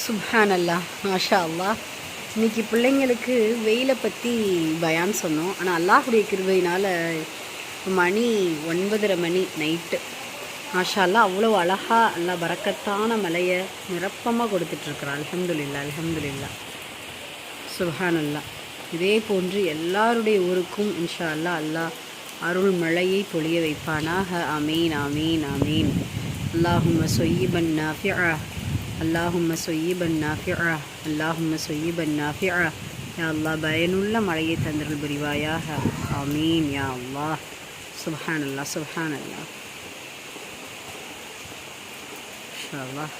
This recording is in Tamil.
சுப்ஹானல்லாஹ், மாஷா அல்லாஹ். இன்றைக்கி பிள்ளைங்களுக்கு வெயிலை பற்றி பயான் சொன்னோம். ஆனால் அல்லாஹுடைய கிருபையினால் மணி 9:30 மணி நைட்டு. மாஷா அல்லாஹ், அவ்வளோ அழகாக அல்லா பரக்கத்தான மலையை நிரப்பமாக கொடுத்துட்ருக்குறான். அல்ஹம்துலில்லாஹ், அல்ஹம்துலில்லாஹ், சுப்ஹானல்லாஹ். இதே போன்று எல்லாருடைய ஊருக்கும் இன்ஷா அல்லாஹ் அல்லாஹ் அருள் மழையை பொழிய வைப்பானாக. ஆமீன், ஆமீன், ஆமீன். அல்லாஹும்ம சொய்யிபன் நாஃபிஆ, அல்லாஹும்ம சொய்யிபன் நாஃபிஆ, அல்லாஹும்ம சொய்யிபன் நாஃபிஆ. யா அல்லாஹ், பயனுள்ள மழையை தந்தருள் புரிவாயாக. ஆமீன் யா அல்லாஹ். சுப்ஹானல்லாஹ், சுப்ஹானல்லாஹ், இன்ஷா அல்லாஹ்.